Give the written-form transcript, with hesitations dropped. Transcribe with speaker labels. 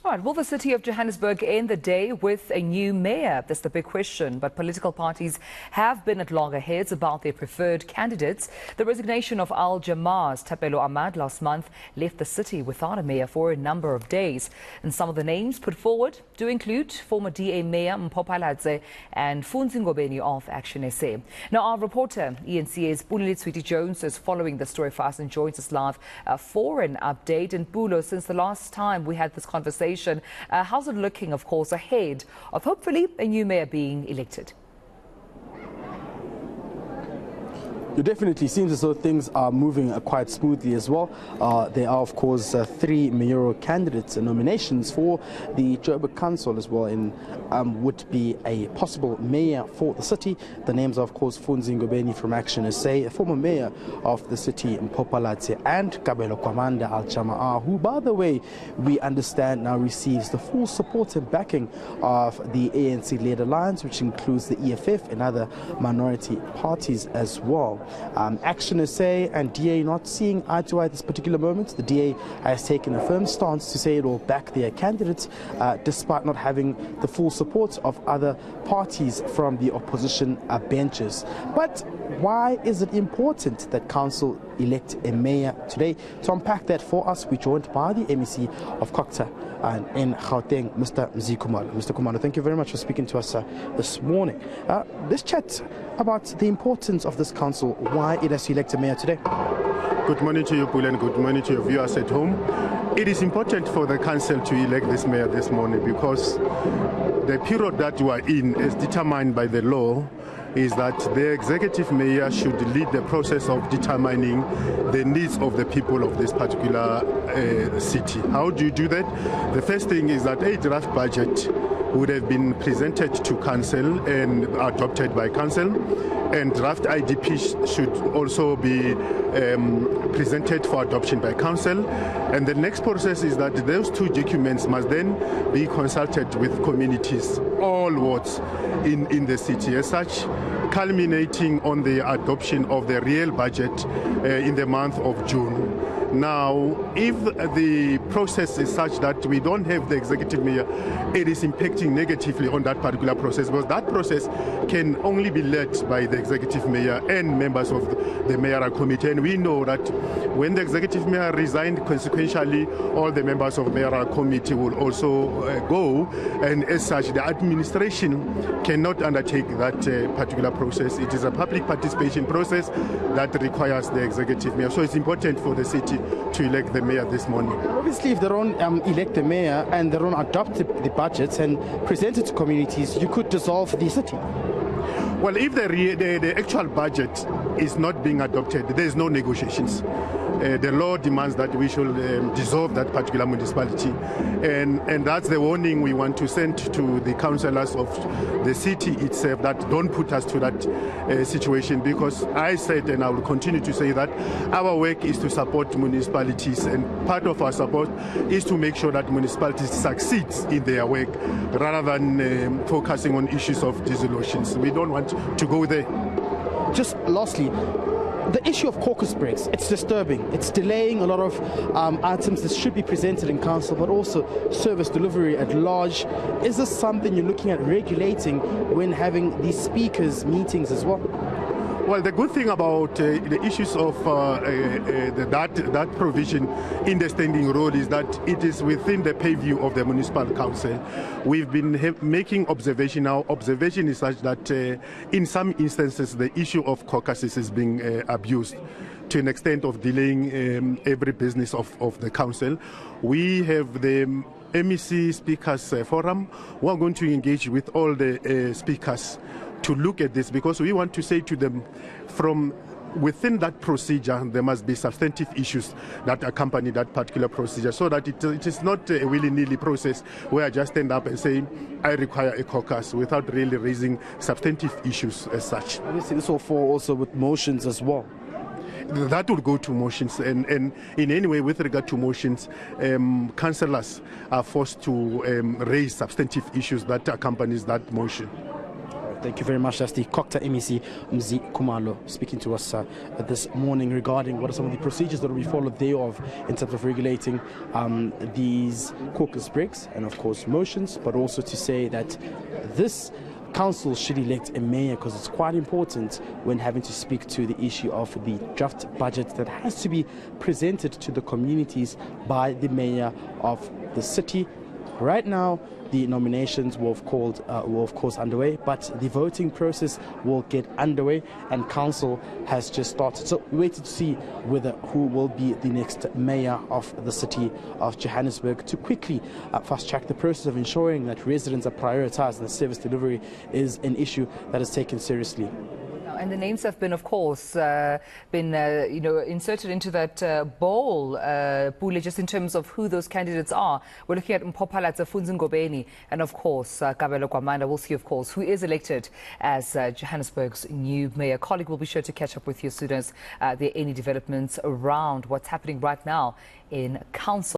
Speaker 1: All right, will the City of Johannesburg end the day with a new mayor? That's the big question. But political parties have been at loggerheads about their preferred candidates. The resignation of Al Jammah's Thapelo Ahmad last month left the city without a mayor for a number of days. And some of the names put forward do include former DA Mayor Pule Letshwiti-Jones and Funzi Ngobeni of Action SA. Now, our reporter, eNCA's Pule Letshwiti-Jones, is following the story for us and joins us live for an update. And Pule, since the last time we had this conversation, how's it looking, of course, ahead of hopefully a new mayor being elected?
Speaker 2: It definitely seems as though things are moving quite smoothly as well. There are, of course, 3 mayoral candidates and nominations for the Joburg Council as well, and would be a possible mayor for the city. The names are, of course, Funzi Ngobeni from Action SA, a former mayor of the city, Pule Letshwiti, and Kabelo Kwamanda Al Jammah, who, by the way, we understand now receives the full support and backing of the ANC-led alliance, which includes the EFF and other minority parties as well. Action SA and DA not seeing eye to eye at this particular moment. The DA has taken a firm stance to say it will back their candidates despite not having the full support of other parties from the opposition benches. But why is it important that council elect a mayor today? To unpack that for us, we're joined by the MEC of Kokta in Gauteng, Mr. Mzikumalo. Mr. Kumalo, thank you very much for speaking to us this morning. Let's chat about the importance of this council, why it has to elect a mayor today.
Speaker 3: Good morning to you, Pule, and good morning to your viewers at home. It is important for the council to elect this mayor this morning because the period that we are in is determined by the law, is that the executive mayor should lead the process of determining the needs of the people of this particular city. How do you do that? The first thing is that a draft budget would have been presented to council and adopted by council, and draft IDP should also be presented for adoption by council. And the next process is that those 2 documents must then be consulted with communities, all wards in the city, as such culminating on the adoption of the real budget in the month of June. Now, if the process is such that we don't have the executive mayor, it is impacting negatively on that particular process, because that process can only be led by the executive mayor and members of the mayoral committee. And we know that when the executive mayor resigned, consequentially, all the members of the mayoral committee will also go. And as such, the administration cannot undertake that particular process. It is a public participation process that requires the executive mayor. So it's important for the city to elect the mayor this morning.
Speaker 2: Obviously, if they don't elect the mayor and they don't adopt the budgets and present it to communities, you could dissolve the city.
Speaker 3: Well, if the actual budget is not being adopted, there is no negotiations. The law demands that we should dissolve that particular municipality, and that's the warning we want to send to the councillors of the city itself, that don't put us to that situation, because I said, and I will continue to say, that our work is to support municipalities, and part of our support is to make sure that municipalities succeed in their work rather than focusing on issues of dissolutions. We don't want to go there.
Speaker 2: Just lastly, the issue of caucus breaks, it's disturbing. It's delaying a lot of items that should be presented in council, but also service delivery at large. Is this something you're looking at regulating when having these speakers meetings as well?
Speaker 3: Well, the good thing about the issues of that provision in the standing rule is that it is within the purview of the municipal council. We've been making observation now. Observation is such that in some instances the issue of caucuses is being abused to an extent of delaying every business of the council. We have the MEC Speakers Forum. We're going to engage with all the speakers to look at this, because we want to say to them, from within that procedure there must be substantive issues that accompany that particular procedure, so that it is not a willy-nilly process where I just stand up and say I require a caucus without really raising substantive issues as such.
Speaker 2: Obviously, this will fall also with motions as well.
Speaker 3: That will go to motions, and in any way with regard to motions, councillors are forced to raise substantive issues that accompanies that motion.
Speaker 2: Thank you very much. That's the Kokta MEC Mzi Kumalo speaking to us this morning regarding what are some of the procedures that will be followed thereof in terms of regulating these caucus breaks and, of course, motions, but also to say that this council should elect a mayor because it's quite important when having to speak to the issue of the draft budget that has to be presented to the communities by the mayor of the city. Right now, the nominations were of course underway, but the voting process will get underway and council has just started. So we waited to see who will be the next mayor of the city of Johannesburg to quickly fast-track the process of ensuring that residents are prioritized and the service delivery is an issue that is taken seriously.
Speaker 1: And the names have been, of course, inserted into that bowl, Pule, just in terms of who those candidates are. We're looking at Mpopala Ngobeni and, of course, Kabelo Kwamanda. We'll see, of course, who is elected as Johannesburg's new mayor. Colleague will be sure to catch up with you as soon as there are any developments around what's happening right now in council.